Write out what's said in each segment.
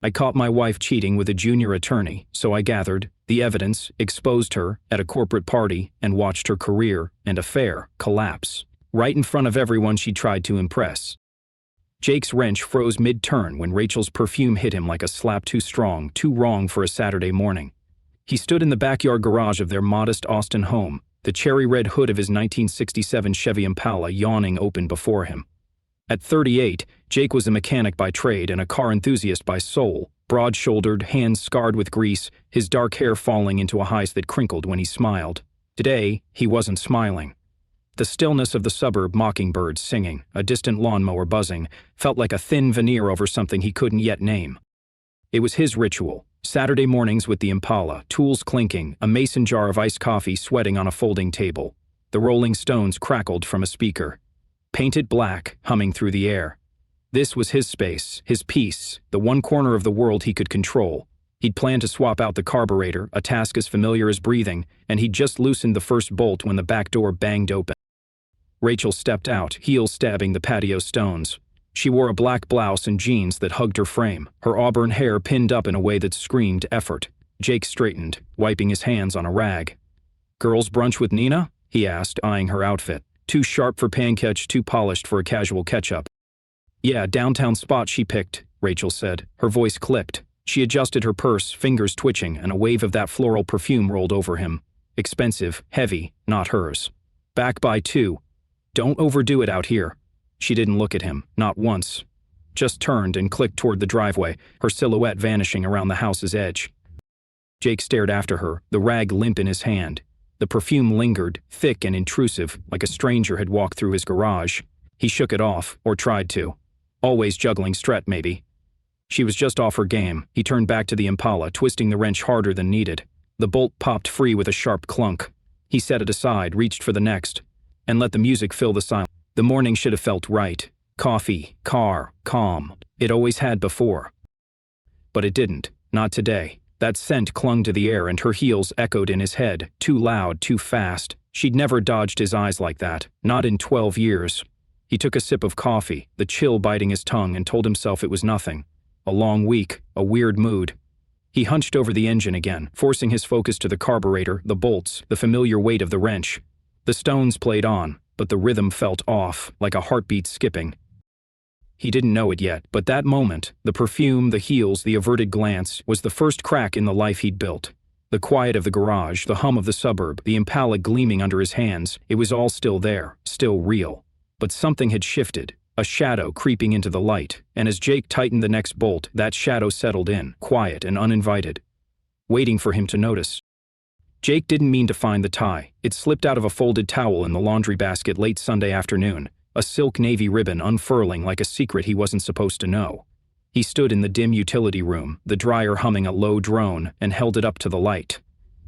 I caught my wife cheating with a junior attorney, so I gathered the evidence, exposed her at a corporate party, and watched her career and affair collapse. Right in front of everyone she tried to impress. Jake's wrench froze mid-turn when Rachel's perfume hit him like a slap too strong, too wrong for a Saturday morning. He stood in the backyard garage of their modest Austin home, the cherry-red hood of his 1967 Chevy Impala yawning open before him. At 38, Jake was a mechanic by trade and a car enthusiast by soul, broad-shouldered, hands scarred with grease, his dark hair falling into a height that crinkled when he smiled. Today, he wasn't smiling. The stillness of the suburb mockingbirds singing, a distant lawnmower buzzing, felt like a thin veneer over something he couldn't yet name. It was his ritual. Saturday mornings with the Impala, tools clinking, a mason jar of iced coffee sweating on a folding table. The Rolling Stones crackled from a speaker. Painted black, humming through the air. This was his space, his peace, the one corner of the world he could control. He'd planned to swap out the carburetor, a task as familiar as breathing, and he'd just loosened the first bolt when the back door banged open. Rachel stepped out, heels stabbing the patio stones. She wore a black blouse and jeans that hugged her frame, her auburn hair pinned up in a way that screamed effort. Jake straightened, wiping his hands on a rag. "Girls' brunch with Nina?" he asked, eyeing her outfit. Too sharp for pancake, too polished for a casual catch-up. "Yeah, downtown spot she picked," Rachel said. Her voice clicked. She adjusted her purse, fingers twitching, and a wave of that floral perfume rolled over him. Expensive, heavy, not hers. "Back by 2. Don't overdo it out here." She didn't look at him, not once. Just turned and clicked toward the driveway, her silhouette vanishing around the house's edge. Jake stared after her, the rag limp in his hand. The perfume lingered, thick and intrusive, like a stranger had walked through his garage. He shook it off, or tried to. Always juggling strut, maybe. She was just off her game. He turned back to the Impala, twisting the wrench harder than needed. The bolt popped free with a sharp clunk. He set it aside, reached for the next, and let the music fill the silence. The morning should have felt right. Coffee, car, calm. It always had before. But it didn't. Not today. That scent clung to the air and her heels echoed in his head, too loud, too fast. She'd never dodged his eyes like that, not in 12 years. He took a sip of coffee, the chill biting his tongue, and told himself it was nothing. A long week, a weird mood. He hunched over the engine again, forcing his focus to the carburetor, the bolts, the familiar weight of the wrench. The stones played on, but the rhythm felt off, like a heartbeat skipping. He didn't know it yet, but that moment, the perfume, the heels, the averted glance, was the first crack in the life he'd built. The quiet of the garage, the hum of the suburb, the Impala gleaming under his hands, it was all still there, still real. But something had shifted, a shadow creeping into the light, and as Jake tightened the next bolt, that shadow settled in, quiet and uninvited, waiting for him to notice. Jake didn't mean to find the tie. It slipped out of a folded towel in the laundry basket late Sunday afternoon, a silk navy ribbon unfurling like a secret he wasn't supposed to know. He stood in the dim utility room, the dryer humming a low drone, and held it up to the light.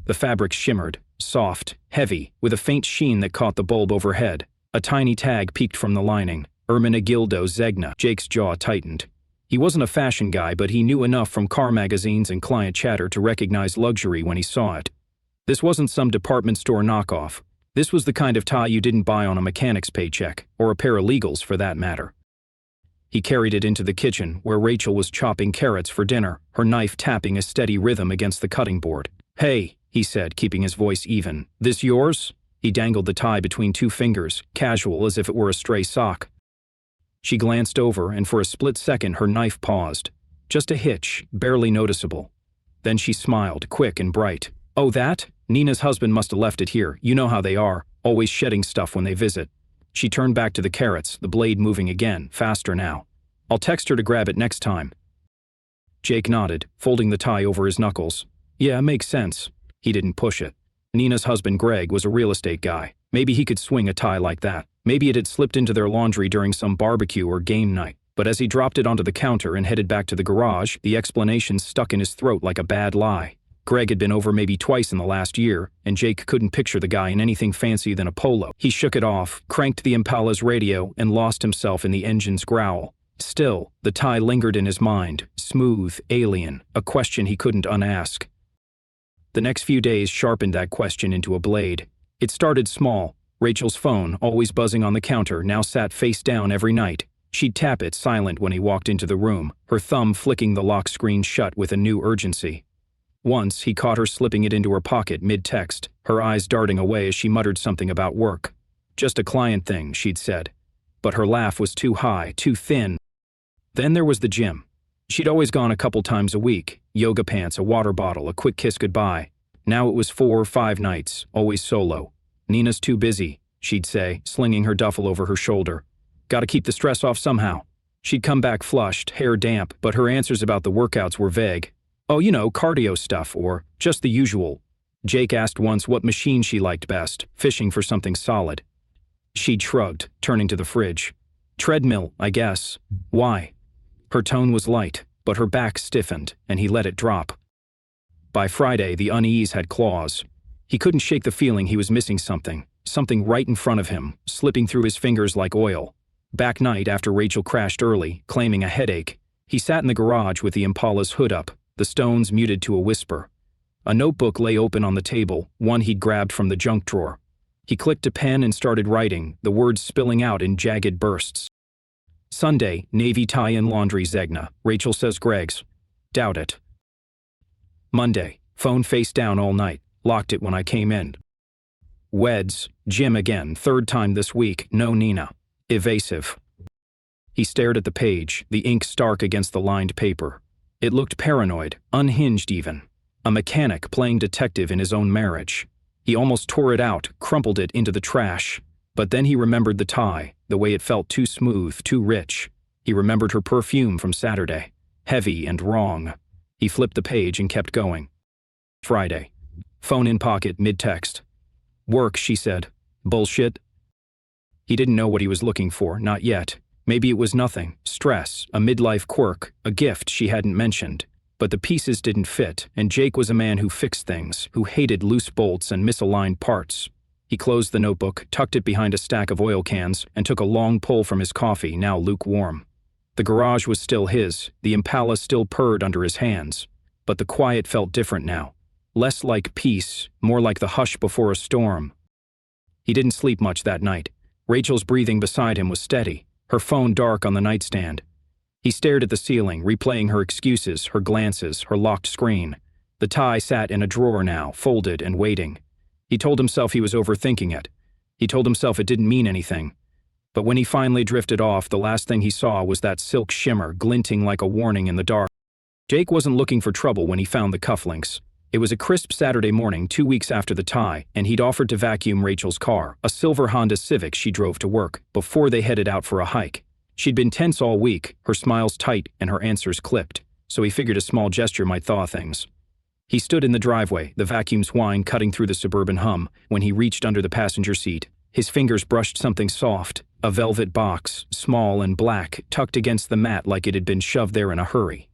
The fabric shimmered, soft, heavy, with a faint sheen that caught the bulb overhead. A tiny tag peeked from the lining. Ermenegildo Zegna. Jake's jaw tightened. He wasn't a fashion guy, but he knew enough from car magazines and client chatter to recognize luxury when he saw it. This wasn't some department store knockoff. This was the kind of tie you didn't buy on a mechanic's paycheck, or a paralegal's for that matter. He carried it into the kitchen, where Rachel was chopping carrots for dinner, her knife tapping a steady rhythm against the cutting board. "Hey," he said, keeping his voice even. "This yours?" He dangled the tie between two fingers, casual as if it were a stray sock. She glanced over, and for a split second her knife paused. Just a hitch, barely noticeable. Then she smiled, quick and bright. "Oh, that? Nina's husband must have left it here. You know how they are, always shedding stuff when they visit." She turned back to the carrots, the blade moving again, faster now. "I'll text her to grab it next time." Jake nodded, folding the tie over his knuckles. "Yeah, makes sense." He didn't push it. Nina's husband Greg was a real estate guy. Maybe he could swing a tie like that. Maybe it had slipped into their laundry during some barbecue or game night. But as he dropped it onto the counter and headed back to the garage, the explanation stuck in his throat like a bad lie. Greg had been over maybe twice in the last year, and Jake couldn't picture the guy in anything fancy than a polo. He shook it off, cranked the Impala's radio, and lost himself in the engine's growl. Still, the tie lingered in his mind, smooth, alien, a question he couldn't unask. The next few days sharpened that question into a blade. It started small. Rachel's phone, always buzzing on the counter, now sat face down every night. She'd tap it silent when he walked into the room, her thumb flicking the lock screen shut with a new urgency. Once, he caught her slipping it into her pocket mid-text, her eyes darting away as she muttered something about work. Just a client thing, she'd said. But her laugh was too high, too thin. Then there was the gym. She'd always gone a couple times a week, yoga pants, a water bottle, a quick kiss goodbye. Now it was 4 or 5 nights, always solo. Nina's too busy, she'd say, slinging her duffel over her shoulder. Gotta keep the stress off somehow. She'd come back flushed, hair damp, but her answers about the workouts were vague. Oh, you know, cardio stuff, or just the usual. Jake asked once what machine she liked best, fishing for something solid. She'd shrugged, turning to the fridge. Treadmill, I guess. Why? Her tone was light, but her back stiffened, and he let it drop. By Friday, the unease had claws. He couldn't shake the feeling he was missing something right in front of him, slipping through his fingers like oil. Back night after Rachel crashed early, claiming a headache, he sat in the garage with the Impala's hood up, the stones muted to a whisper. A notebook lay open on the table, one he'd grabbed from the junk drawer. He clicked a pen and started writing, the words spilling out in jagged bursts. Sunday, navy tie-in laundry Zegna. Rachel says Greg's. Doubt it. Monday, phone face down all night, locked it when I came in. Weds, gym again, 3rd time this week, no Nina. Evasive. He stared at the page, the ink stark against the lined paper. It looked paranoid, unhinged even. A mechanic playing detective in his own marriage. He almost tore it out, crumpled it into the trash. But then he remembered the tie, the way it felt too smooth, too rich. He remembered her perfume from Saturday. Heavy and wrong. He flipped the page and kept going. Friday. Phone in pocket, mid-text. Work, she said. Bullshit. He didn't know what he was looking for, not yet. Maybe it was nothing. Stress, a midlife quirk, a gift she hadn't mentioned. But the pieces didn't fit, and Jake was a man who fixed things, who hated loose bolts and misaligned parts. He closed the notebook, tucked it behind a stack of oil cans, and took a long pull from his coffee, now lukewarm. The garage was still his, the Impala still purred under his hands. But the quiet felt different now. Less like peace, more like the hush before a storm. He didn't sleep much that night. Rachel's breathing beside him was steady, her phone dark on the nightstand. He stared at the ceiling, replaying her excuses, her glances, her locked screen. The tie sat in a drawer now, folded and waiting. He told himself he was overthinking it. He told himself it didn't mean anything. But when he finally drifted off, the last thing he saw was that silk shimmer glinting like a warning in the dark. Jake wasn't looking for trouble when he found the cufflinks. It was a crisp Saturday morning 2 weeks after the tie, and he'd offered to vacuum Rachel's car, a silver Honda Civic she drove to work, before they headed out for a hike. She'd been tense all week, her smiles tight and her answers clipped, so he figured a small gesture might thaw things. He stood in the driveway, the vacuum's whine cutting through the suburban hum, when he reached under the passenger seat. His fingers brushed something soft, a velvet box, small and black, tucked against the mat like it had been shoved there in a hurry.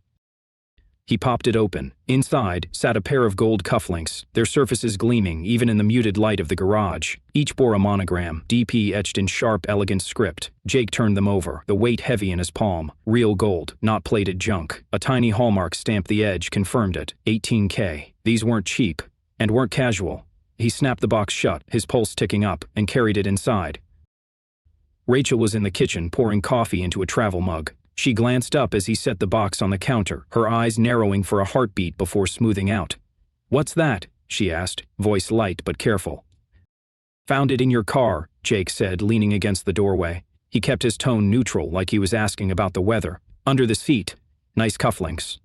He popped it open. Inside sat a pair of gold cufflinks, their surfaces gleaming even in the muted light of the garage. Each bore a monogram, DP etched in sharp, elegant script. Jake turned them over, the weight heavy in his palm. Real gold, not plated junk. A tiny hallmark stamped the edge, confirmed it. 18K. These weren't cheap, and weren't casual. He snapped the box shut, his pulse ticking up, and carried it inside. Rachel was in the kitchen, pouring coffee into a travel mug. She glanced up as he set the box on the counter, her eyes narrowing for a heartbeat before smoothing out. "What's that?" she asked, voice light but careful. "Found it in your car," Jake said, leaning against the doorway. He kept his tone neutral, like he was asking about the weather. "Under the seat. Nice cufflinks."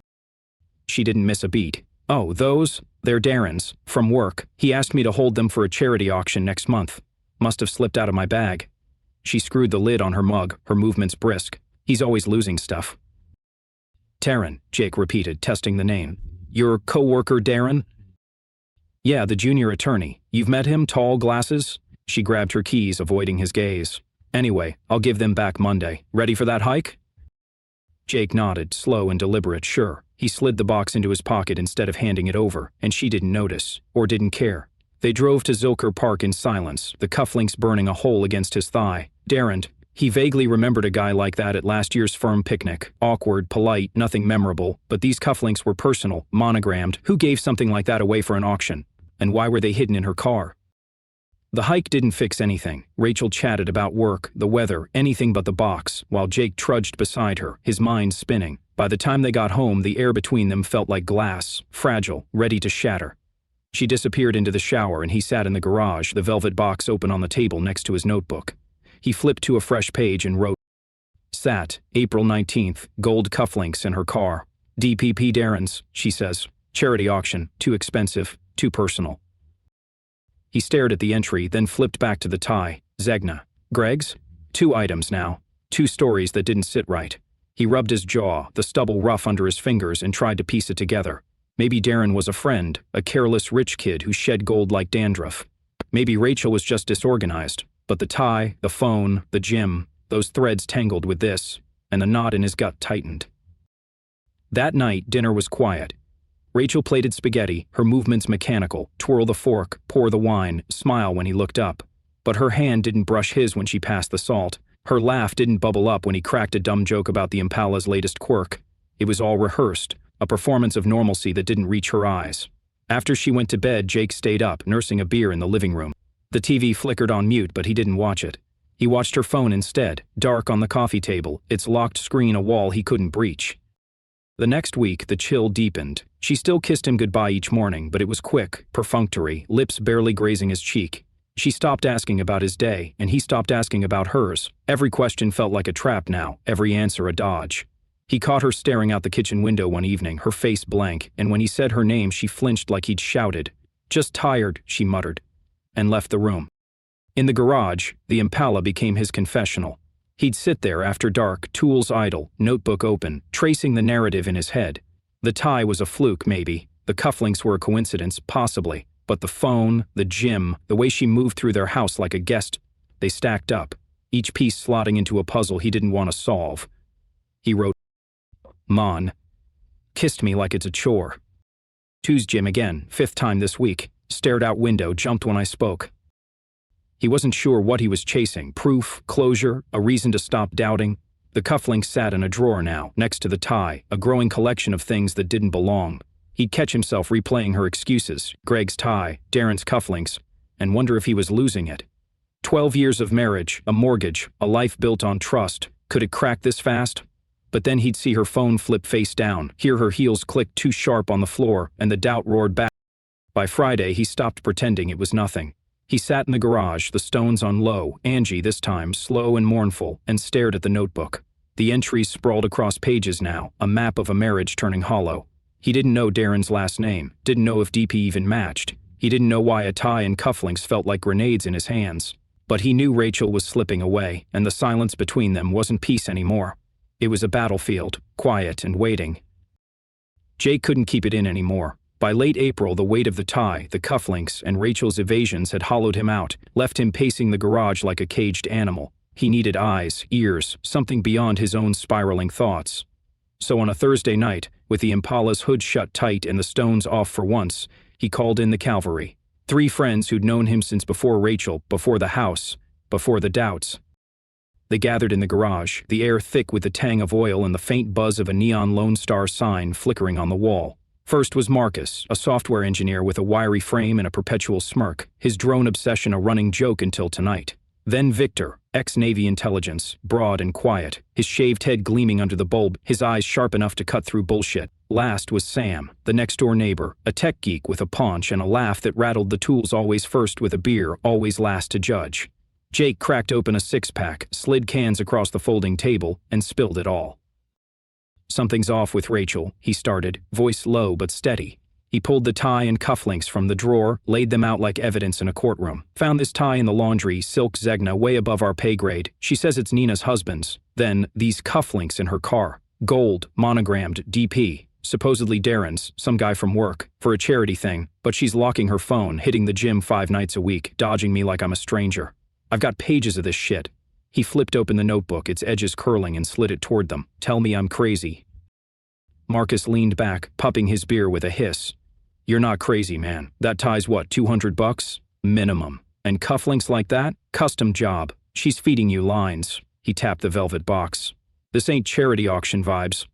She didn't miss a beat. "Oh, those? They're Darren's, from work. He asked me to hold them for a charity auction next month. Must have slipped out of my bag." She screwed the lid on her mug, her movements brisk. "He's always losing stuff." "Darren," Jake repeated, testing the name. "Your co-worker Darren?" "Yeah, the junior attorney. You've met him, tall, glasses?" She grabbed her keys, avoiding his gaze. "Anyway, I'll give them back Monday. Ready for that hike?" Jake nodded, slow and deliberate, sure. He slid the box into his pocket instead of handing it over, and she didn't notice, or didn't care. They drove to Zilker Park in silence, the cufflinks burning a hole against his thigh. Darren. He vaguely remembered a guy like that at last year's firm picnic. Awkward, polite, nothing memorable, but these cufflinks were personal, monogrammed. Who gave something like that away for an auction? And why were they hidden in her car? The hike didn't fix anything. Rachel chatted about work, the weather, anything but the box, while Jake trudged beside her, his mind spinning. By the time they got home, the air between them felt like glass, fragile, ready to shatter. She disappeared into the shower and he sat in the garage, the velvet box open on the table next to his notebook. He flipped to a fresh page and wrote, "Sat, April 19th, gold cufflinks in her car. DPP Darren's," she says. "Charity auction, too expensive, too personal." He stared at the entry, then flipped back to the tie. Zegna. Greg's? 2 items now. 2 stories that didn't sit right. He rubbed his jaw, the stubble rough under his fingers, and tried to piece it together. Maybe Darren was a friend, a careless rich kid who shed gold like dandruff. Maybe Rachel was just disorganized. But the tie, the phone, the gym, those threads tangled with this, and the knot in his gut tightened. That night, dinner was quiet. Rachel plated spaghetti, her movements mechanical, twirl the fork, pour the wine, smile when he looked up. But her hand didn't brush his when she passed the salt. Her laugh didn't bubble up when he cracked a dumb joke about the Impala's latest quirk. It was all rehearsed, a performance of normalcy that didn't reach her eyes. After she went to bed, Jake stayed up, nursing a beer in the living room. The TV flickered on mute, but he didn't watch it. He watched her phone instead, dark on the coffee table, its locked screen a wall he couldn't breach. The next week, the chill deepened. She still kissed him goodbye each morning, but it was quick, perfunctory, lips barely grazing his cheek. She stopped asking about his day, and he stopped asking about hers. Every question felt like a trap now, every answer a dodge. He caught her staring out the kitchen window one evening, her face blank, and when he said her name, she flinched like he'd shouted. "Just tired," she muttered, and left the room. In the garage, the Impala became his confessional. He'd sit there after dark, tools idle, notebook open, tracing the narrative in his head. The tie was a fluke, maybe. The cufflinks were a coincidence, possibly. But the phone, the gym, the way she moved through their house like a guest, they stacked up, each piece slotting into a puzzle he didn't want to solve. He wrote, "Mon. Kissed me like it's a chore. Two's gym again, 5th time this week. Stared out window, jumped when I spoke." He wasn't sure what he was chasing, proof, closure, a reason to stop doubting. The cufflinks sat in a drawer now, next to the tie, a growing collection of things that didn't belong. He'd catch himself replaying her excuses, Greg's tie, Darren's cufflinks, and wonder if he was losing it. 12 years of marriage, a mortgage, a life built on trust. Could it crack this fast? But then he'd see her phone flip face down, hear her heels click too sharp on the floor, and the doubt roared back. By Friday, he stopped pretending it was nothing. He sat in the garage, the stones on low, Angie this time, slow and mournful, and stared at the notebook. The entries sprawled across pages now, a map of a marriage turning hollow. He didn't know Darren's last name, didn't know if DP even matched. He didn't know why a tie and cufflinks felt like grenades in his hands. But he knew Rachel was slipping away, and the silence between them wasn't peace anymore. It was a battlefield, quiet and waiting. Jake couldn't keep it in anymore. By late April, the weight of the tie, the cufflinks, and Rachel's evasions had hollowed him out, left him pacing the garage like a caged animal. He needed eyes, ears, something beyond his own spiraling thoughts. So on a Thursday night, with the Impala's hood shut tight and the stones off for once, he called in the cavalry. 3 friends who'd known him since before Rachel, before the house, before the doubts. They gathered in the garage, the air thick with the tang of oil and the faint buzz of a neon Lone Star sign flickering on the wall. First was Marcus, a software engineer with a wiry frame and a perpetual smirk, his drone obsession a running joke until tonight. Then Victor, ex-Navy intelligence, broad and quiet, his shaved head gleaming under the bulb, his eyes sharp enough to cut through bullshit. Last was Sam, the next-door neighbor, a tech geek with a paunch and a laugh that rattled the tools always first with a beer, always last to judge. Jake cracked open a 6-pack, slid cans across the folding table, and spilled it all. "Something's off with Rachel," he started, voice low but steady. He pulled the tie and cufflinks from the drawer, laid them out like evidence in a courtroom. "Found this tie in the laundry, silk Zegna, way above our pay grade. She says it's Nina's husband's. Then, these cufflinks in her car. Gold, monogrammed, DP. Supposedly Darren's, some guy from work, for a charity thing. But she's locking her phone, hitting the gym 5 nights a week, dodging me like I'm a stranger. I've got pages of this shit." He flipped open the notebook, its edges curling, and slid it toward them. "Tell me I'm crazy." Marcus leaned back, puffing his beer with a hiss. "You're not crazy, man. That tie's what, $200? Minimum. And cufflinks like that? Custom job. She's feeding you lines." He tapped the velvet box. "This ain't charity auction vibes."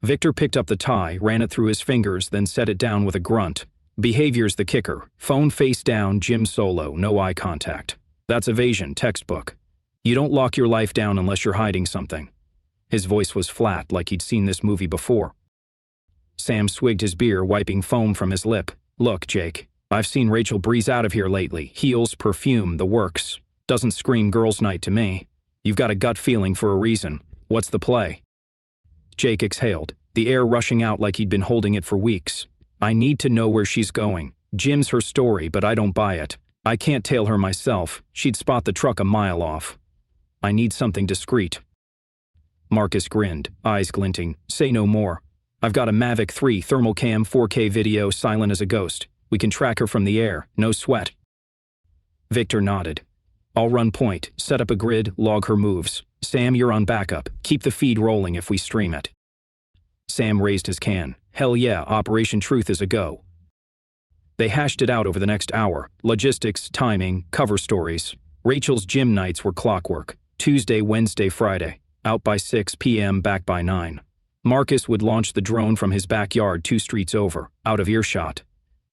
Victor picked up the tie, ran it through his fingers, then set it down with a grunt. Behavior's the kicker. Phone face down, gym solo, no eye contact. That's evasion, textbook. You don't lock your life down unless you're hiding something. His voice was flat, like he'd seen this movie before. Sam swigged his beer, wiping foam from his lip. Look, Jake, I've seen Rachel breeze out of here lately. Heels, perfume, the works. Doesn't scream girls' night to me. You've got a gut feeling for a reason. What's the play? Jake exhaled, the air rushing out like he'd been holding it for weeks. I need to know where she's going. Jim's her story, but I don't buy it. I can't tail her myself. She'd spot the truck a mile off. I need something discreet. Marcus grinned, eyes glinting. Say no more. I've got a Mavic 3 thermal cam 4K video, silent as a ghost. We can track her from the air, no sweat. Victor nodded. I'll run point, set up a grid, log her moves. Sam, you're on backup. Keep the feed rolling if we stream it. Sam raised his can. Hell yeah, Operation Truth is a go. They hashed it out over the next hour. Logistics, timing, cover stories. Rachel's gym nights were clockwork. Tuesday, Wednesday, Friday. Out by 6 p.m., back by 9. Marcus would launch the drone from his backyard 2 streets over, out of earshot.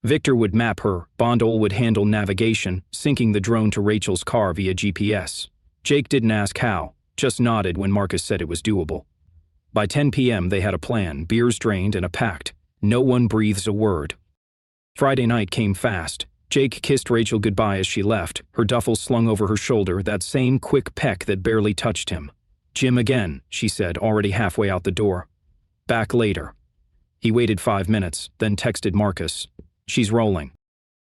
Victor would map her, Bondol would handle navigation, syncing the drone to Rachel's car via GPS. Jake didn't ask how, just nodded when Marcus said it was doable. By 10 p.m. they had a plan, beers drained and a pact. No one breathes a word. Friday night came fast. Jake kissed Rachel goodbye as she left, her duffel slung over her shoulder, that same quick peck that barely touched him. Gym again, she said, already halfway out the door. Back later. He waited 5 minutes, then texted Marcus. She's rolling.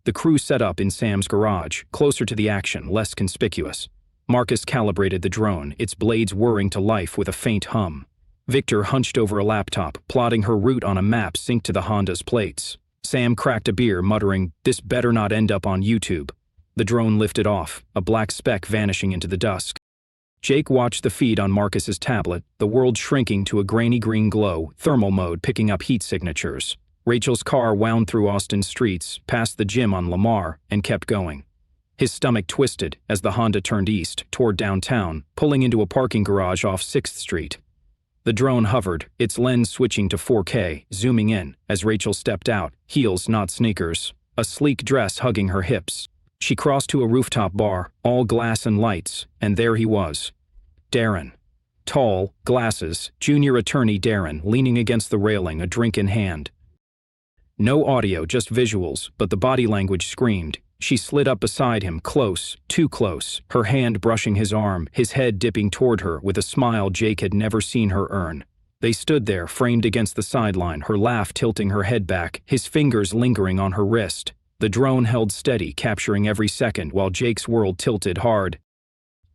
The crew set up in Sam's garage, closer to the action, less conspicuous. Marcus calibrated the drone, its blades whirring to life with a faint hum. Victor hunched over a laptop, plotting her route on a map synced to the Honda's plates. Sam cracked a beer, muttering, "This better not end up on YouTube." The drone lifted off, a black speck vanishing into the dusk. Jake watched the feed on Marcus's tablet, the world shrinking to a grainy green glow, thermal mode picking up heat signatures. Rachel's car wound through Austin streets, past the gym on Lamar, and kept going. His stomach twisted as the Honda turned east, toward downtown, pulling into a parking garage off 6th Street. The drone hovered, its lens switching to 4K, zooming in, as Rachel stepped out, heels not sneakers, a sleek dress hugging her hips. She crossed to a rooftop bar, all glass and lights, and there he was. Darren. Tall, glasses, junior attorney Darren, leaning against the railing, a drink in hand. No audio, just visuals, but the body language screamed. She slid up beside him, close, too close, her hand brushing his arm, his head dipping toward her with a smile Jake had never seen her earn. They stood there, framed against the sideline, her laugh tilting her head back, his fingers lingering on her wrist. The drone held steady, capturing every second, while Jake's world tilted hard.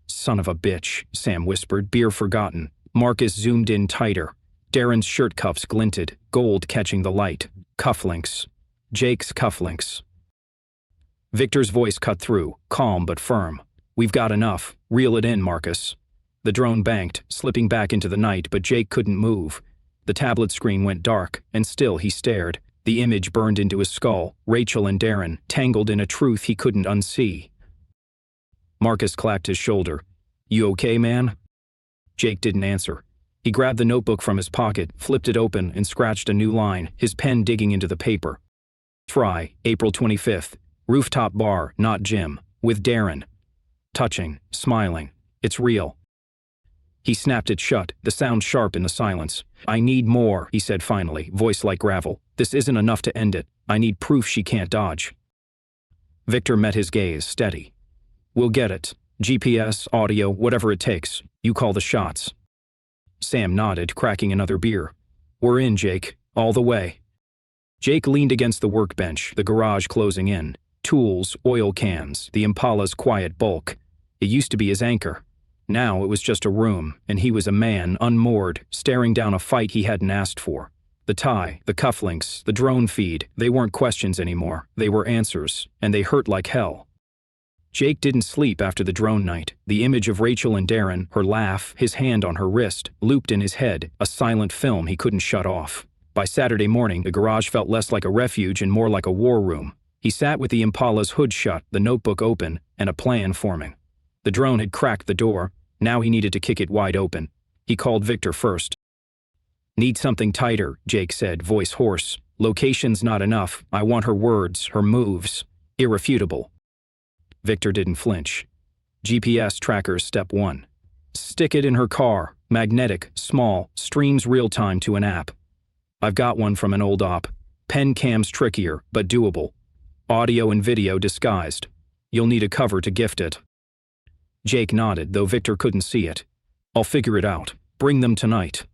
Son of a bitch, Sam whispered, beer forgotten. Marcus zoomed in tighter. Darren's shirt cuffs glinted, gold catching the light. Cufflinks. Jake's cufflinks. Victor's voice cut through, calm but firm. We've got enough. Reel it in, Marcus. The drone banked, slipping back into the night, but Jake couldn't move. The tablet screen went dark, and still he stared. The image burned into his skull, Rachel and Darren, tangled in a truth he couldn't unsee. Marcus clapped his shoulder. You okay, man? Jake didn't answer. He grabbed the notebook from his pocket, flipped it open, and scratched a new line, his pen digging into the paper. Try, April 25th. Rooftop bar, not gym. With Darren. Touching, smiling. It's real. He snapped it shut, the sound sharp in the silence. I need more, he said finally, voice like gravel. This isn't enough to end it. I need proof she can't dodge. Victor met his gaze, steady. We'll get it. GPS, audio, whatever it takes. You call the shots. Sam nodded, cracking another beer. We're in, Jake. All the way. Jake leaned against the workbench, the garage closing in. Tools, oil cans, the Impala's quiet bulk. It used to be his anchor. Now it was just a room, and he was a man, unmoored, staring down a fight he hadn't asked for. The tie, the cufflinks, the drone feed, they weren't questions anymore. They were answers, and they hurt like hell. Jake didn't sleep after the drone night. The image of Rachel and Darren, her laugh, his hand on her wrist, looped in his head, a silent film he couldn't shut off. By Saturday morning, the garage felt less like a refuge and more like a war room. He sat with the Impala's hood shut, the notebook open, and a plan forming. The drone had cracked the door. Now he needed to kick it wide open. He called Victor first. Need something tighter, Jake said, voice hoarse. Location's not enough. I want her words, her moves. Irrefutable. Victor didn't flinch. GPS trackers step 1. Stick it in her car. Magnetic, small, streams real-time to an app. I've got one from an old op. Pen cam's trickier, but doable. Audio and video disguised. You'll need a cover to gift it. Jake nodded, though Victor couldn't see it. I'll figure it out. Bring them tonight.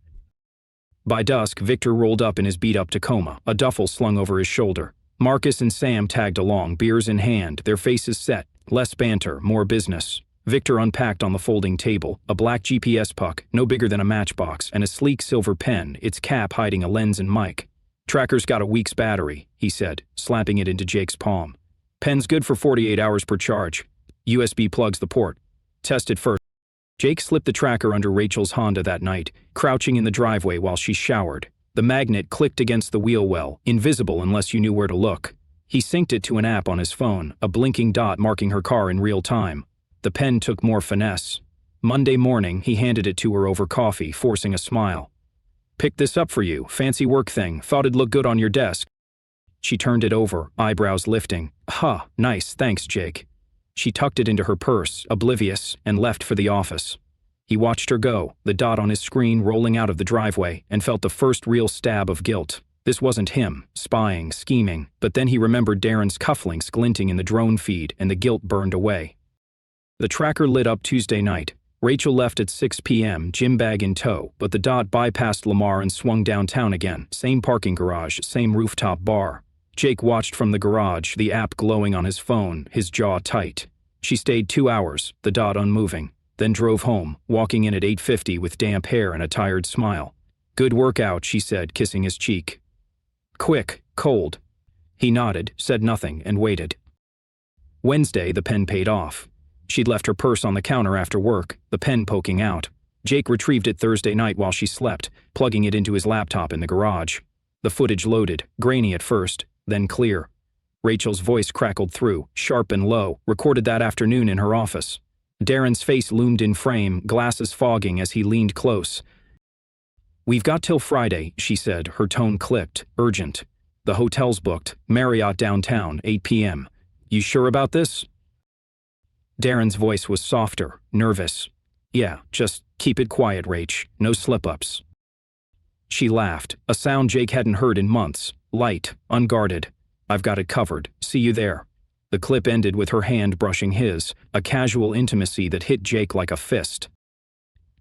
By dusk, Victor rolled up in his beat-up Tacoma, a duffel slung over his shoulder. Marcus and Sam tagged along, beers in hand, their faces set. Less banter, more business. Victor unpacked on the folding table, a black GPS puck, no bigger than a matchbox, and a sleek silver pen, its cap hiding a lens and mic. Tracker's got a week's battery, he said, slapping it into Jake's palm. Pen's good for 48 hours per charge. USB plugs the port. Test it first. Jake slipped the tracker under Rachel's Honda that night, crouching in the driveway while she showered. The magnet clicked against the wheel well, invisible unless you knew where to look. He synced it to an app on his phone, a blinking dot marking her car in real time. The pen took more finesse. Monday morning, he handed it to her over coffee, forcing a smile. Picked this up for you, fancy work thing, thought it'd look good on your desk. She turned it over, eyebrows lifting. Huh, nice, thanks, Jake. She tucked it into her purse, oblivious, and left for the office. He watched her go, the dot on his screen rolling out of the driveway, and felt the first real stab of guilt. This wasn't him, spying, scheming, but then he remembered Darren's cufflinks glinting in the drone feed, and the guilt burned away. The tracker lit up Tuesday night. Rachel left at 6 p.m., gym bag in tow, but the dot bypassed Lamar and swung downtown again, same parking garage, same rooftop bar. Jake watched from the garage, the app glowing on his phone, his jaw tight. She stayed 2 hours, the dot unmoving, then drove home, walking in at 8:50 with damp hair and a tired smile. Good workout, she said, kissing his cheek. Quick, cold. He nodded, said nothing, and waited. Wednesday, the pen paid off. She'd left her purse on the counter after work, the pen poking out. Jake retrieved it Thursday night while she slept, plugging it into his laptop in the garage. The footage loaded, grainy at first, then clear. Rachel's voice crackled through, sharp and low, recorded that afternoon in her office. Darren's face loomed in frame, glasses fogging as he leaned close. We've got till Friday, she said, her tone clipped, urgent. The hotel's booked, Marriott downtown, 8 p.m. You sure about this? Darren's voice was softer, nervous. Yeah, just keep it quiet, Rach, no slip-ups. She laughed, a sound Jake hadn't heard in months, light, unguarded. I've got it covered, see you there. The clip ended with her hand brushing his, a casual intimacy that hit Jake like a fist.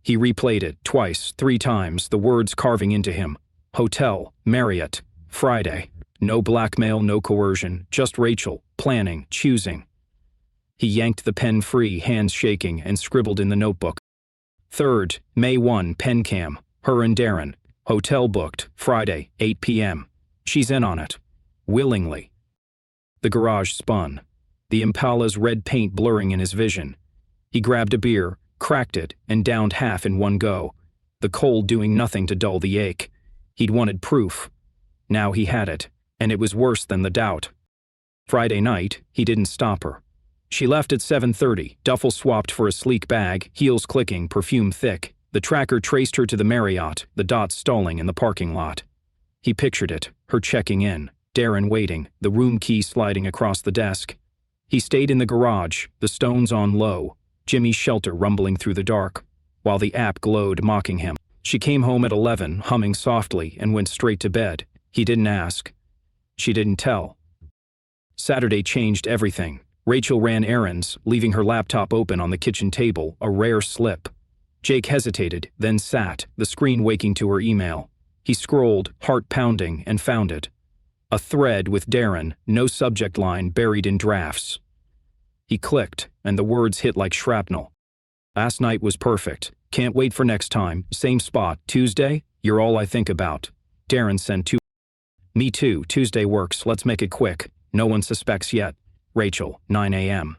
He replayed it, twice, 3 times, the words carving into him. Hotel, Marriott, Friday. No blackmail, no coercion, just Rachel, planning, choosing. He yanked the pen free, hands shaking, and scribbled in the notebook. 3rd, May 1, pen cam, her and Darren. Hotel booked, Friday, 8 p.m. She's in on it. Willingly. The garage spun, the Impala's red paint blurring in his vision. He grabbed a beer, cracked it, and downed half in one go, the cold doing nothing to dull the ache. He'd wanted proof. Now he had it, and it was worse than the doubt. Friday night, he didn't stop her. She left at 7:30, duffel swapped for a sleek bag, heels clicking, perfume thick. The tracker traced her to the Marriott, the dot stalling in the parking lot. He pictured it, her checking in, Darren waiting, the room key sliding across the desk. He stayed in the garage, the stones on low, Jimmy's shelter rumbling through the dark, while the app glowed, mocking him. She came home at 11, humming softly, and went straight to bed. He didn't ask. She didn't tell. Saturday changed everything. Rachel ran errands, leaving her laptop open on the kitchen table, a rare slip. Jake hesitated, then sat, the screen waking to her email. He scrolled, heart pounding, and found it. A thread with Darren, no subject line, buried in drafts. He clicked, and the words hit like shrapnel. Last night was perfect. Can't wait for next time. Same spot. Tuesday? You're all I think about. Darren sent 2. Me too. Tuesday works. Let's make it quick. No one suspects yet. Rachel, 9 a.m.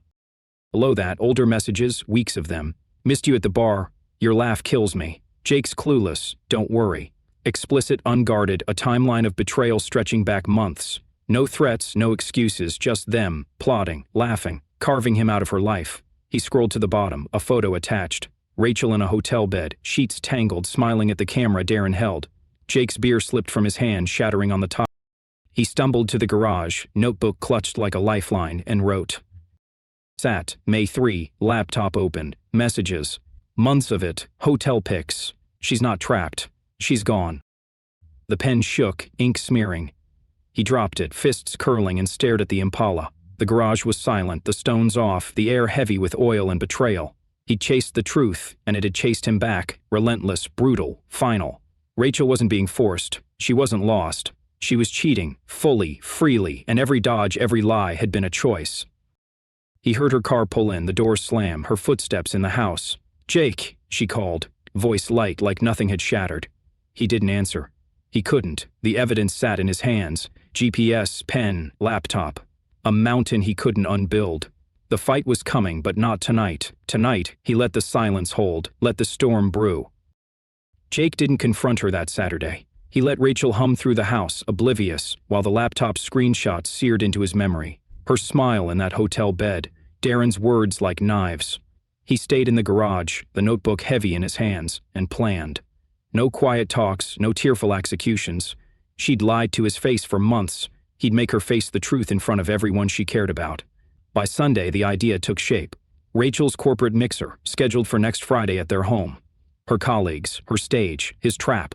Below that, older messages, weeks of them. Missed you at the bar. Your laugh kills me. Jake's clueless. Don't worry. Explicit, unguarded, a timeline of betrayal stretching back months. No threats, no excuses, just them, plotting, laughing, carving him out of her life. He scrolled to the bottom, a photo attached. Rachel in a hotel bed, sheets tangled, smiling at the camera Darren held. Jake's beer slipped from his hand, shattering on the top. He stumbled to the garage, notebook clutched like a lifeline, and wrote. Sat, May 3, laptop opened, messages. Months of it, hotel pics. She's not trapped. She's gone. The pen shook, ink smearing. He dropped it, fists curling, and stared at the Impala. The garage was silent, the stones off, the air heavy with oil and betrayal. He chased the truth, and it had chased him back, relentless, brutal, final. Rachel wasn't being forced. She wasn't lost. She was cheating, fully, freely, and every dodge, every lie had been a choice. He heard her car pull in, the door slam, her footsteps in the house. "Jake," she called, voice light like nothing had shattered. He didn't answer. He couldn't. The evidence sat in his hands. GPS, pen, laptop. A mountain he couldn't unbuild. The fight was coming, but not tonight. Tonight, he let the silence hold, let the storm brew. Jake didn't confront her that Saturday. He let Rachel hum through the house, oblivious, while the laptop screenshots seared into his memory. Her smile in that hotel bed, Darren's words like knives. He stayed in the garage, the notebook heavy in his hands, and planned. No quiet talks, no tearful executions. She'd lied to his face for months. He'd make her face the truth in front of everyone she cared about. By Sunday, the idea took shape. Rachel's corporate mixer, scheduled for next Friday at their home. Her colleagues, her stage, his trap.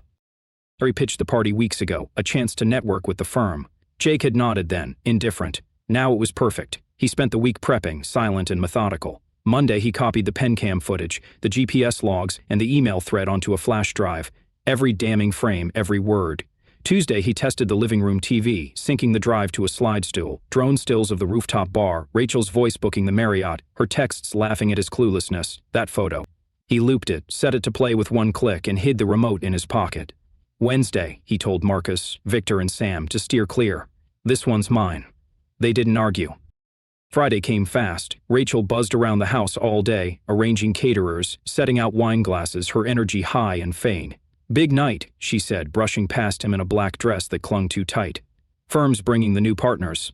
Harry pitched the party weeks ago, a chance to network with the firm. Jake had nodded then, indifferent. Now it was perfect. He spent the week prepping, silent and methodical. Monday he copied the pencam footage, the GPS logs, and the email thread onto a flash drive. Every damning frame, every word. Tuesday he tested the living room TV, syncing the drive to a slide stool, drone stills of the rooftop bar, Rachel's voice booking the Marriott, her texts laughing at his cluelessness, that photo. He looped it, set it to play with one click, and hid the remote in his pocket. Wednesday, he told Marcus, Victor, and Sam to steer clear. This one's mine. They didn't argue. Friday came fast. Rachel buzzed around the house all day, arranging caterers, setting out wine glasses, her energy high and faint. Big night, she said, brushing past him in a black dress that clung too tight. Firm's bringing the new partners.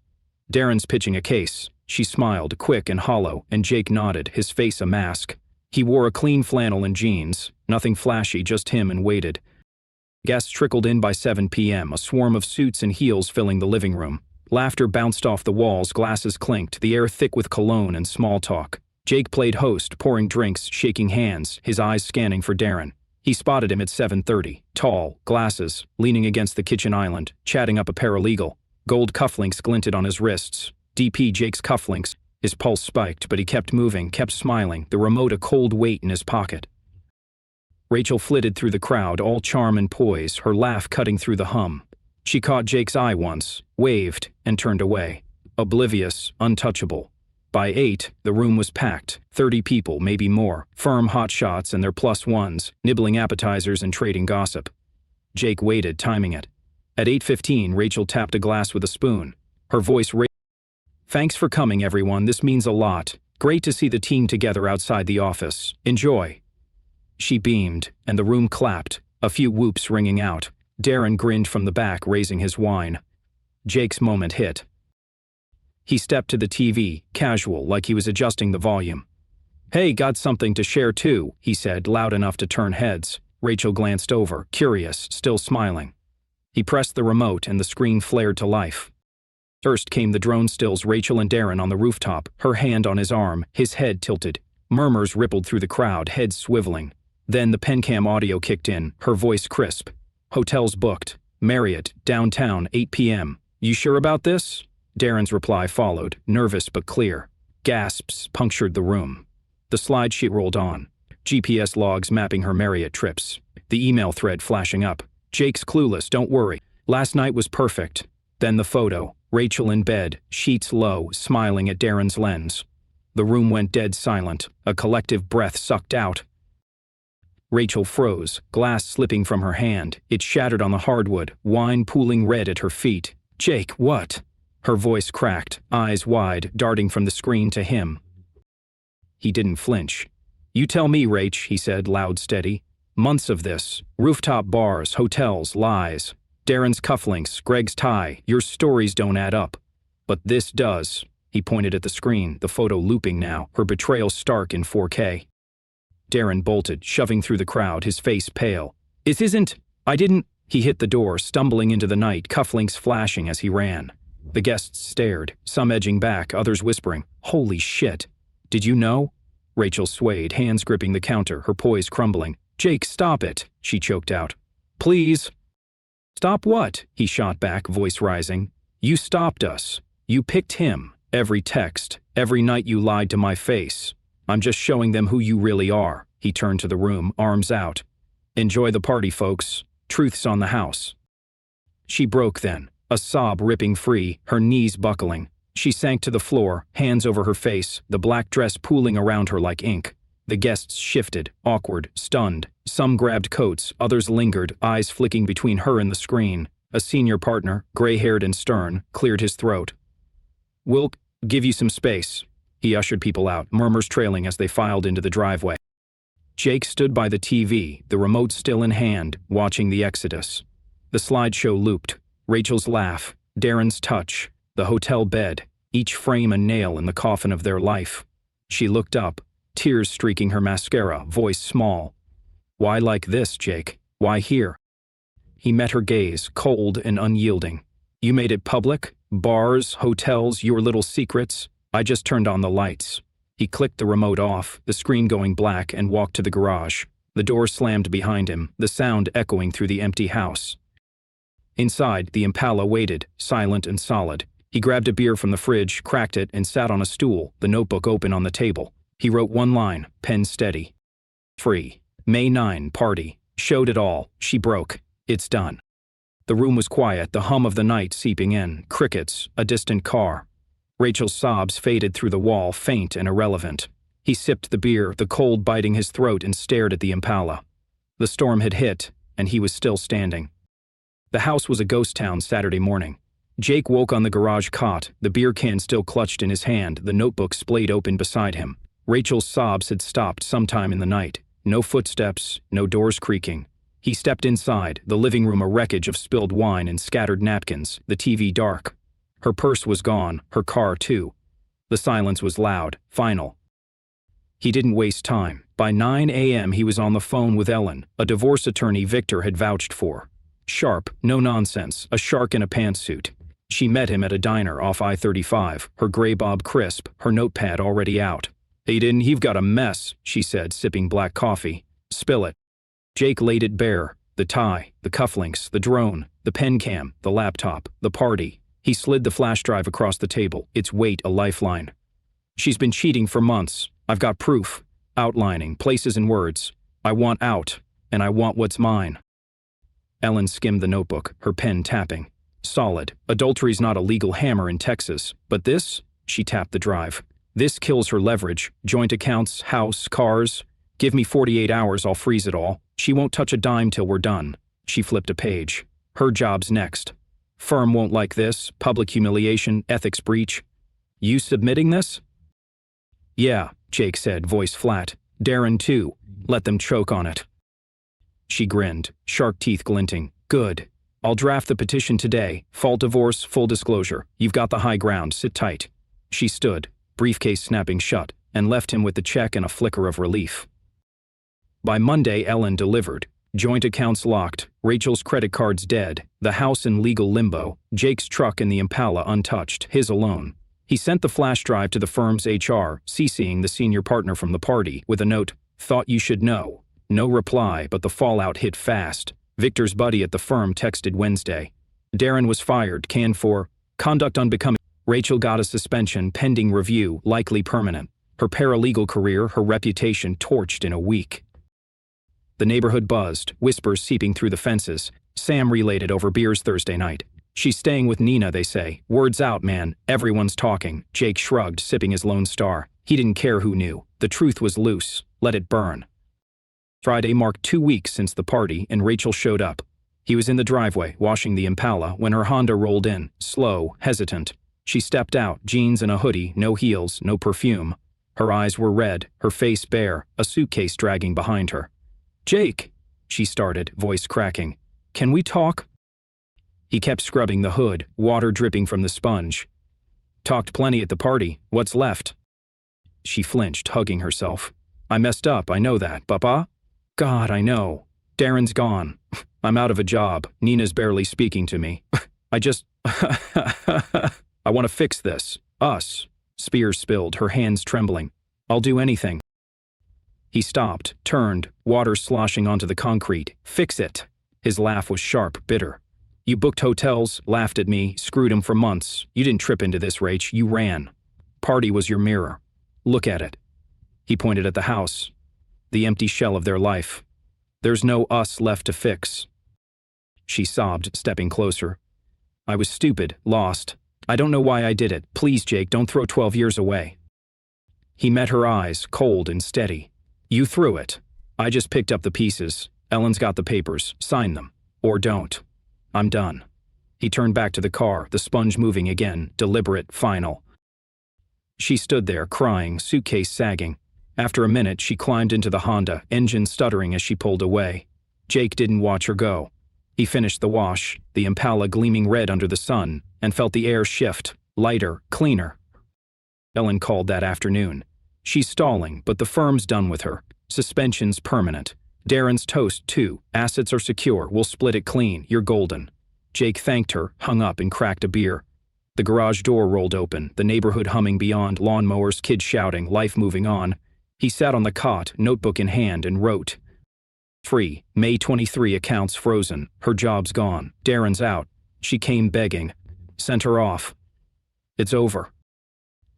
Darren's pitching a case. She smiled, quick and hollow, and Jake nodded, his face a mask. He wore a clean flannel and jeans, nothing flashy, just him, and waited. Guests trickled in by 7 p.m., a swarm of suits and heels filling the living room. Laughter bounced off the walls, glasses clinked, the air thick with cologne and small talk. Jake played host, pouring drinks, shaking hands, his eyes scanning for Darren. He spotted him at 7:30, tall, glasses, leaning against the kitchen island, chatting up a paralegal. Gold cufflinks glinted on his wrists. DP Jake's cufflinks. His pulse spiked, but he kept moving, kept smiling, the remote a cold weight in his pocket. Rachel flitted through the crowd, all charm and poise, her laugh cutting through the hum. She caught Jake's eye once, waved, and turned away. Oblivious, untouchable. By 8, the room was packed, 30 people, maybe more, firm hotshots and their plus ones, nibbling appetizers and trading gossip. Jake waited, timing it. At 8:15, Rachel tapped a glass with a spoon. Her voice raised. Thanks for coming, everyone, this means a lot. Great to see the team together outside the office. Enjoy. She beamed, and the room clapped, a few whoops ringing out. Darren grinned from the back, raising his wine. Jake's moment hit. He stepped to the TV, casual, like he was adjusting the volume. Hey, got something to share too, he said, loud enough to turn heads. Rachel glanced over, curious, still smiling. He pressed the remote and the screen flared to life. First came the drone stills, Rachel and Darren on the rooftop, her hand on his arm, his head tilted. Murmurs rippled through the crowd, heads swiveling. Then the pencam audio kicked in, her voice crisp. Hotels booked. Marriott, downtown, 8 p.m. You sure about this? Darren's reply followed, nervous but clear. Gasps punctured the room. The slidesheet rolled on. GPS logs mapping her Marriott trips. The email thread flashing up. Jake's clueless, don't worry. Last night was perfect. Then the photo. Rachel in bed, sheets low, smiling at Darren's lens. The room went dead silent, a collective breath sucked out. Rachel froze, glass slipping from her hand. It shattered on the hardwood, wine pooling red at her feet. Jake, what? Her voice cracked, eyes wide, darting from the screen to him. He didn't flinch. You tell me, Rach, he said, loud, steady. Months of this. Rooftop bars, hotels, lies. Darren's cufflinks, Greg's tie. Your stories don't add up. But this does. He pointed at the screen, the photo looping now, her betrayal stark in 4K. Darren bolted, shoving through the crowd, his face pale. I didn't. He hit the door, stumbling into the night, cufflinks flashing as he ran. The guests stared, some edging back, others whispering, "Holy shit. Did you know?" Rachel swayed, hands gripping the counter, her poise crumbling. "Jake, stop it," she choked out. "Please." "Stop what?" he shot back, voice rising. "You stopped us. You picked him. Every text, every night you lied to my face. I'm just showing them who you really are." He turned to the room, arms out. "Enjoy the party, folks. Truth's on the house." She broke then, a sob ripping free, her knees buckling. She sank to the floor, hands over her face, the black dress pooling around her like ink. The guests shifted, awkward, stunned. Some grabbed coats, others lingered, eyes flicking between her and the screen. A senior partner, gray-haired and stern, cleared his throat. "We'll give you some space." He ushered people out, murmurs trailing as they filed into the driveway. Jake stood by the TV, the remote still in hand, watching the exodus. The slideshow looped. Rachel's laugh, Darren's touch, the hotel bed, each frame a nail in the coffin of their life. She looked up, tears streaking her mascara, voice small. "Why like this, Jake? Why here?" He met her gaze, cold and unyielding. "You made it public? Bars, hotels, your little secrets? I just turned on the lights." He clicked the remote off, the screen going black, and walked to the garage. The door slammed behind him, the sound echoing through the empty house. Inside, the Impala waited, silent and solid. He grabbed a beer from the fridge, cracked it, and sat on a stool, the notebook open on the table. He wrote one line, pen steady. "Free. May 9, party. Showed it all. She broke. It's done." The room was quiet, the hum of the night seeping in, crickets, a distant car. Rachel's sobs faded through the wall, faint and irrelevant. He sipped the beer, the cold biting his throat, and stared at the Impala. The storm had hit, and he was still standing. The house was a ghost town Saturday morning. Jake woke on the garage cot, the beer can still clutched in his hand, the notebook splayed open beside him. Rachel's sobs had stopped sometime in the night. No footsteps, no doors creaking. He stepped inside, the living room a wreckage of spilled wine and scattered napkins, the TV dark. Her purse was gone, her car too. The silence was loud, final. He didn't waste time. By 9 a.m. he was on the phone with Ellen, a divorce attorney Victor had vouched for. Sharp, no nonsense, a shark in a pantsuit. She met him at a diner off I-35, her gray bob crisp, her notepad already out. "Aiden, you've got a mess," she said, sipping black coffee. "Spill it." Jake laid it bare. The tie, the cufflinks, the drone, the pen cam, the laptop, the party. He slid the flash drive across the table, its weight a lifeline. "She's been cheating for months. I've got proof. Outlining, places and words. I want out, and I want what's mine." Ellen skimmed the notebook, her pen tapping. "Solid. Adultery's not a legal hammer in Texas. But this?" She tapped the drive. "This kills her leverage. Joint accounts, house, cars. Give me 48 hours, I'll freeze it all. She won't touch a dime till we're done." She flipped a page. "Her job's next. Firm won't like this. Public humiliation, ethics breach. You submitting this?" "Yeah," Jake said, voice flat. "Darren too. Let them choke on it." She grinned, shark teeth glinting. "Good. I'll draft the petition today. Fault divorce, full disclosure. You've got the high ground, sit tight." She stood, briefcase snapping shut, and left him with the check and a flicker of relief. By Monday, Ellen delivered. Joint accounts locked, Rachel's credit cards dead, the house in legal limbo, Jake's truck and the Impala untouched, his alone. He sent the flash drive to the firm's HR, CCing the senior partner from the party, with a note, "Thought you should know." No reply, but the fallout hit fast. Victor's buddy at the firm texted Wednesday. Darren was fired, canned for conduct unbecoming. Rachel got a suspension, pending review, likely permanent. Her paralegal career, her reputation torched in a week. The neighborhood buzzed, whispers seeping through the fences. Sam relayed it over beers Thursday night. "She's staying with Nina, they say. Word's out, man. Everyone's talking." Jake shrugged, sipping his Lone Star. He didn't care who knew. The truth was loose. Let it burn. Friday marked 2 weeks since the party, and Rachel showed up. He was in the driveway, washing the Impala, when her Honda rolled in, slow, hesitant. She stepped out, jeans and a hoodie, no heels, no perfume. Her eyes were red, her face bare, a suitcase dragging behind her. "Jake," she started, voice cracking. "Can we talk?" He kept scrubbing the hood, water dripping from the sponge. "Talked plenty at the party. What's left?" She flinched, hugging herself. "I messed up, I know that, Papa." "God, I know. Darren's gone. I'm out of a job. Nina's barely speaking to me. I just... I want to fix this. Us. Spears spilled, her hands trembling. I'll do anything. He stopped, turned, water sloshing onto the concrete. Fix it. His laugh was sharp, bitter. You booked hotels, laughed at me, screwed him for months. You didn't trip into this, Rach. You ran. Party was your mirror. Look at it. He pointed at the house. The empty shell of their life. There's no us left to fix. She sobbed, stepping closer. I was stupid, lost. I don't know why I did it. Please, Jake, don't throw 12 years away. He met her eyes, cold and steady. You threw it. I just picked up the pieces. Ellen's got the papers. Sign them. Or don't. I'm done. He turned back to the car, the sponge moving again, deliberate, final. She stood there, crying, suitcase sagging. After a minute, she climbed into the Honda, engine stuttering as she pulled away. Jake didn't watch her go. He finished the wash, the Impala gleaming red under the sun, and felt the air shift, lighter, cleaner. Ellen called that afternoon. She's stalling, but the firm's done with her. Suspension's permanent. Darren's toast, too. Assets are secure. We'll split it clean. You're golden. Jake thanked her, hung up, and cracked a beer. The garage door rolled open, the neighborhood humming beyond, lawnmowers, kids shouting, life moving on. He sat on the cot, notebook in hand, and wrote. Free. May 23 accounts frozen. Her job's gone. Darren's out. She came begging. Sent her off. It's over.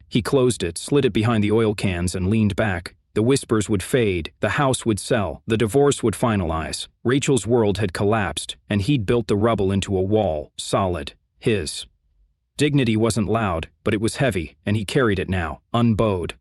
He closed it, slid it behind the oil cans, and leaned back. The whispers would fade, the house would sell, the divorce would finalize. Rachel's world had collapsed, and he'd built the rubble into a wall, solid, his. Dignity wasn't loud, but it was heavy, and he carried it now, unbowed.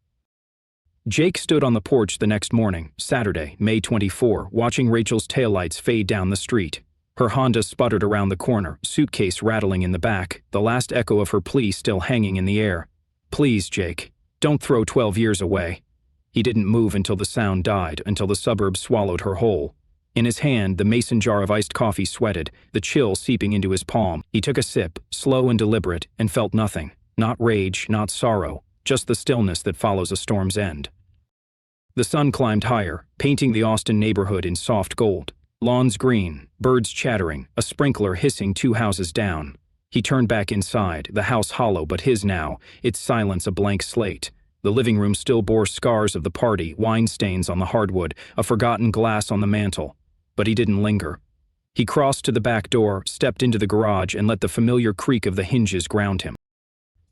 Jake stood on the porch the next morning, Saturday, May 24, watching Rachel's taillights fade down the street. Her Honda sputtered around the corner, suitcase rattling in the back, the last echo of her plea still hanging in the air. Please, Jake, don't throw 12 years away. He didn't move until the sound died, until the suburb swallowed her whole. In his hand, the mason jar of iced coffee sweated, the chill seeping into his palm. He took a sip, slow and deliberate, and felt nothing. Not rage, not sorrow, just the stillness that follows a storm's end. The sun climbed higher, painting the Austin neighborhood in soft gold. Lawns green, birds chattering, a sprinkler hissing 2 houses down. He turned back inside, the house hollow but his now, its silence a blank slate. The living room still bore scars of the party, wine stains on the hardwood, a forgotten glass on the mantel. But he didn't linger. He crossed to the back door, stepped into the garage, and let the familiar creak of the hinges ground him.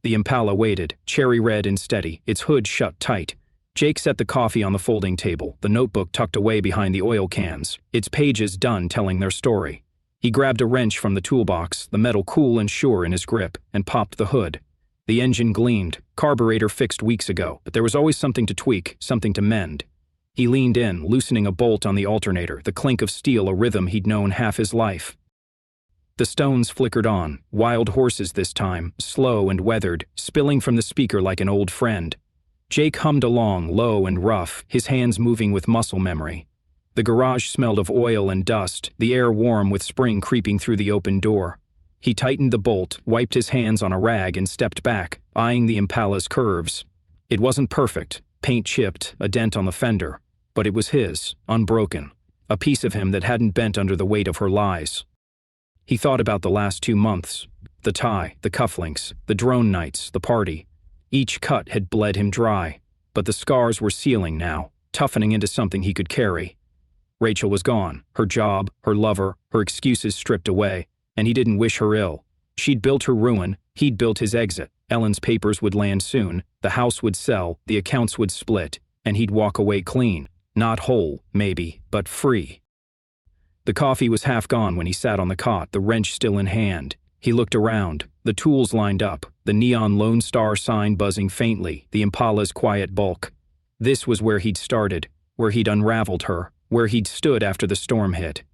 The Impala waited, cherry red and steady, its hood shut tight. Jake set the coffee on the folding table, the notebook tucked away behind the oil cans, its pages done telling their story. He grabbed a wrench from the toolbox, the metal cool and sure in his grip, and popped the hood. The engine gleamed, carburetor fixed weeks ago, but there was always something to tweak, something to mend. He leaned in, loosening a bolt on the alternator, the clink of steel a rhythm he'd known half his life. The stones flickered on, wild horses this time, slow and weathered, spilling from the speaker like an old friend. Jake hummed along, low and rough, his hands moving with muscle memory. The garage smelled of oil and dust, the air warm with spring creeping through the open door. He tightened the bolt, wiped his hands on a rag, and stepped back, eyeing the Impala's curves. It wasn't perfect, paint chipped, a dent on the fender, but it was his, unbroken, a piece of him that hadn't bent under the weight of her lies. He thought about the last 2 months, the tie, the cufflinks, the drone nights, the party. Each cut had bled him dry, but the scars were sealing now, toughening into something he could carry. Rachel was gone, her job, her lover, her excuses stripped away. And he didn't wish her ill. She'd built her ruin, he'd built his exit. Ellen's papers would land soon, the house would sell, the accounts would split, and he'd walk away clean. Not whole, maybe, but free. The coffee was half gone when he sat on the cot, the wrench still in hand. He looked around, the tools lined up, the neon Lone Star sign buzzing faintly, the Impala's quiet bulk. This was where he'd started, where he'd unraveled her, where he'd stood after the storm hit.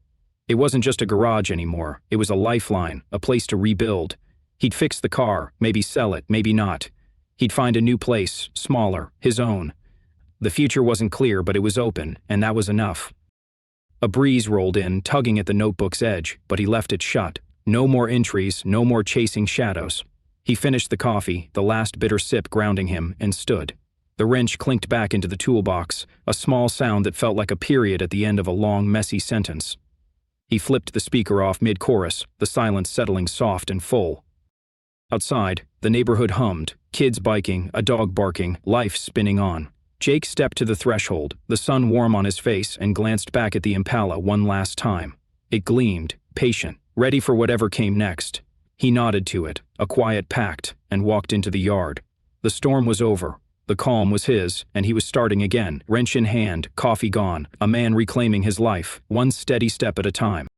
It wasn't just a garage anymore, it was a lifeline, a place to rebuild. He'd fix the car, maybe sell it, maybe not. He'd find a new place, smaller, his own. The future wasn't clear, but it was open, and that was enough. A breeze rolled in, tugging at the notebook's edge, but he left it shut. No more entries, no more chasing shadows. He finished the coffee, the last bitter sip grounding him, and stood. The wrench clinked back into the toolbox, a small sound that felt like a period at the end of a long, messy sentence. He flipped the speaker off mid-chorus, the silence settling soft and full. Outside, the neighborhood hummed, kids biking, a dog barking, life spinning on. Jake stepped to the threshold, the sun warm on his face, and glanced back at the Impala one last time. It gleamed, patient, ready for whatever came next. He nodded to it, a quiet pact, and walked into the yard. The storm was over. The calm was his, and he was starting again, wrench in hand, coffee gone, a man reclaiming his life, one steady step at a time.